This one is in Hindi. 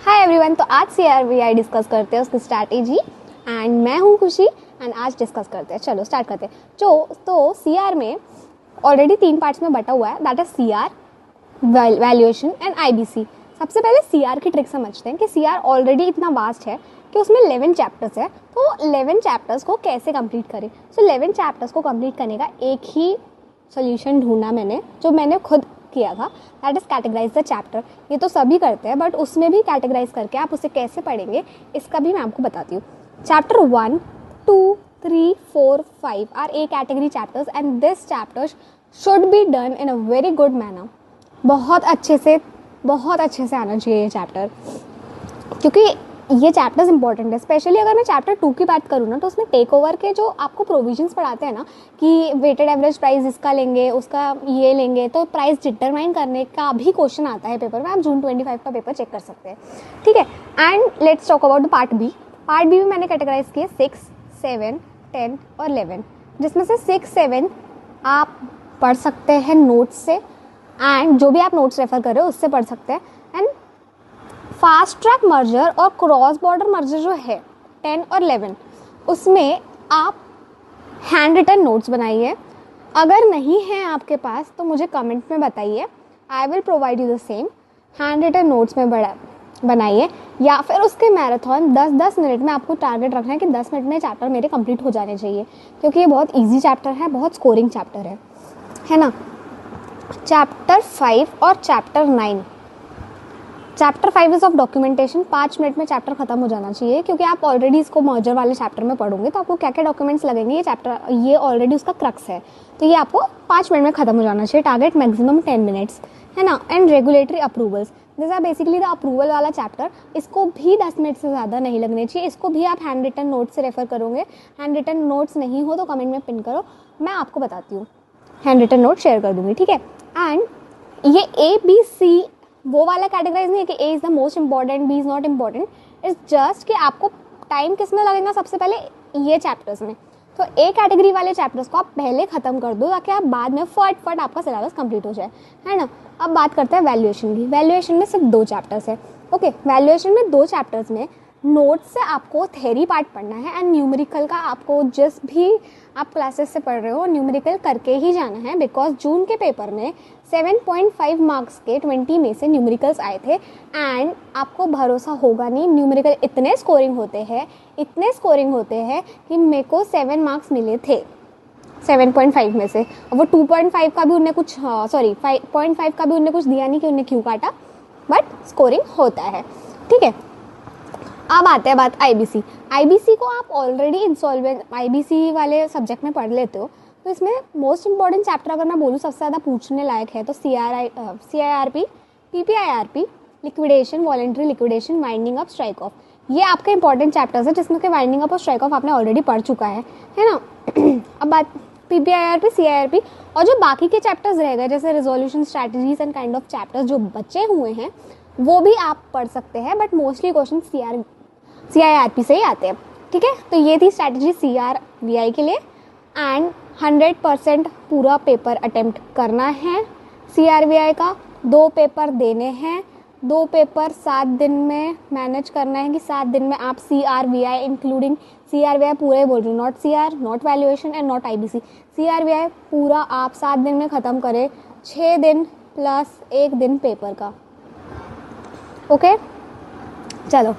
हाय एवरीवन, तो आज CRVI डिस्कस करते हैं उसकी स्ट्रैटेजी एंड मैं हूँ खुशी एंड आज डिस्कस करते हैं। चलो स्टार्ट करते हैं। तो CR में ऑलरेडी 3 पार्ट्स में बटा हुआ है, that is CR, valuation and IBC। सबसे पहले CR की ट्रिक समझते हैं कि CR ऑलरेडी इतना वास्ट है कि उसमें 11 चैप्टर्स है, तो 11 चैप्टर्स को कैसे कंप्लीट करें। सो 11 चैप्टर्स को कंप्लीट करने का एक ही सोल्यूशन ढूंढा मैंने, जो मैंने खुद किया था, that is categorize the chapter. ये तो सभी करते हैं, बट उसमें भी कैटेगराइज करके आप उसे कैसे पढ़ेंगे इसका भी मैं आपको बताती हूँ। Chapter 1, 2, 3, 4, 5 are A category chapters and this chapters should be done in a very good manner. बहुत अच्छे से आना चाहिए ये चैप्टर, क्योंकि ये चैप्टर्स इंपॉर्टेंट है। स्पेशली अगर मैं चैप्टर 2 की बात करूँ ना, तो उसमें टेक ओवर के जो आपको प्रोविजंस पढ़ाते हैं ना, कि वेटेड एवरेज प्राइस इसका लेंगे, उसका ये लेंगे, तो प्राइस डिटरमाइन करने का भी क्वेश्चन आता है पेपर में। आप जून 25 का पेपर चेक कर सकते हैं, ठीक है। And let's talk about the part B. Part B में मैंने कैटेगराइज किए 6, 7, 10 और 11, जिसमें से 6, 7 आप पढ़ सकते हैं नोट्स से, एंड जो भी आप नोट्स रेफर कर रहे हो उससे पढ़ सकते हैं। एंड फास्ट ट्रैक मर्जर और क्रॉस बॉर्डर मर्जर जो है 10 और 11, उसमें आप हैंड रिटन नोट्स बनाइए। अगर नहीं है आपके पास तो मुझे कमेंट में बताइए, I will provide you the same. Hand written notes में बनाइए, या फिर उसके मैराथन 10-10 मिनट में आपको टारगेट रखना है कि 10 मिनट में चैप्टर मेरे कंप्लीट हो जाने चाहिए, क्योंकि ये बहुत ईजी चैप्टर है, बहुत स्कोरिंग चैप्टर है ना। चैप्टर 5 और chapter 9। Chapter 5 is of documentation. 5 minute में चैप्टर खत्म हो जाना चाहिए, क्योंकि आप ऑलरेडी इसको मर्जर वाले चैप्टर में पढ़ोगे, तो आपको क्या क्या डॉक्यूमेंट्स लगेंगे, ये चैप्टर ये ऑलरेडी उसका क्रक्स है, तो ये आपको 5 मिनट में खत्म हो जाना चाहिए। टारगेट मैक्सिमम 10 मिनट्स, है ना। And regulatory approvals, this are basically the approval वाला चैप्टर। इसको भी 10 मिनट से ज़्यादा नहीं लगने चाहिए। इसको भी आप हैंड रिटन नोट्स से रेफर करोगे। हैंड रिटन नोट्स नहीं हो तो कमेंट में पिन करो, मैं आपको बताती हूँ, हैंड रिटन नोट शेयर कर दूँगी, ठीक है। एंड ये ABC वो वाला कैटेगराइज नहीं है कि A is the most important, B is not important. It's just कि आपको टाइम किस में लगेगा, सबसे पहले ये चैप्टर्स में। तो A कैटेगरी वाले चैप्टर्स को आप पहले ख़त्म कर दो, ताकि आप बाद में फट आपका सिलेबस कंप्लीट हो जाए, है ना। अब बात करते हैं वैल्यूएशन की। वैल्यूएशन में सिर्फ 2 चैप्टर्स है, ओके। वैल्यूएशन में 2 चैप्टर्स में नोट से आपको थ्योरी पार्ट पढ़ना है, एंड न्यूमेरिकल का आपको जिस भी आप क्लासेस से पढ़ रहे हो न्यूमेरिकल करके ही जाना है, बिकॉज जून के पेपर में 7.5 मार्क्स के 20 में से न्यूमेरिकल्स आए थे। एंड आपको भरोसा होगा नहीं, न्यूमेरिकल इतने स्कोरिंग होते हैं कि मेरे को 7 मार्क्स मिले थे 7.5 में से। वो 2.5 का भी उन्हें कुछ 5.5 का भी उन्हें कुछ दिया नहीं कि उन्हें क्यों काटा, बट स्कोरिंग होता है, ठीक है। अब आते हैं बात IBC को आप ऑलरेडी इंसॉल्वेंट IBC वाले सब्जेक्ट में पढ़ लेते हो, तो इसमें मोस्ट इंपॉर्टेंट चैप्टर अगर मैं बोलूँ सबसे ज़्यादा पूछने लायक है तो CIRP, PPIRP, liquidation, voluntary liquidation, winding up, strike off. ये आपके इंपॉर्टेंट चैप्टर्स है, जिसमें कि वाइंडिंग अप और स्ट्राइक ऑफ आपने ऑलरेडी पढ़ चुका है ना। अब बात PPIRP, CIRP और जो बाकी के चैप्टर्स रह गए, जैसे resolution, strategies and kind of chapters जो बचे हुए हैं, वो भी आप पढ़ सकते हैं, बट मोस्टली क्वेश्चन CIRP से ही आते हैं, ठीक है। तो ये थी स्ट्रैटेजी CRVI के लिए, एंड 100% पूरा पेपर अटेम्प्ट करना है CRVI का। 2 पेपर देने हैं, 2 पेपर 7 दिन में मैनेज करना है, कि 7 दिन में आप CRVI इंक्लूडिंग CRVI पूरे बोल रही हूँ, not CR, not valuation and not IBC, CRVI पूरा आप 7 दिन में ख़त्म करें, 6 दिन प्लस 1 दिन पेपर का, ओके। चलो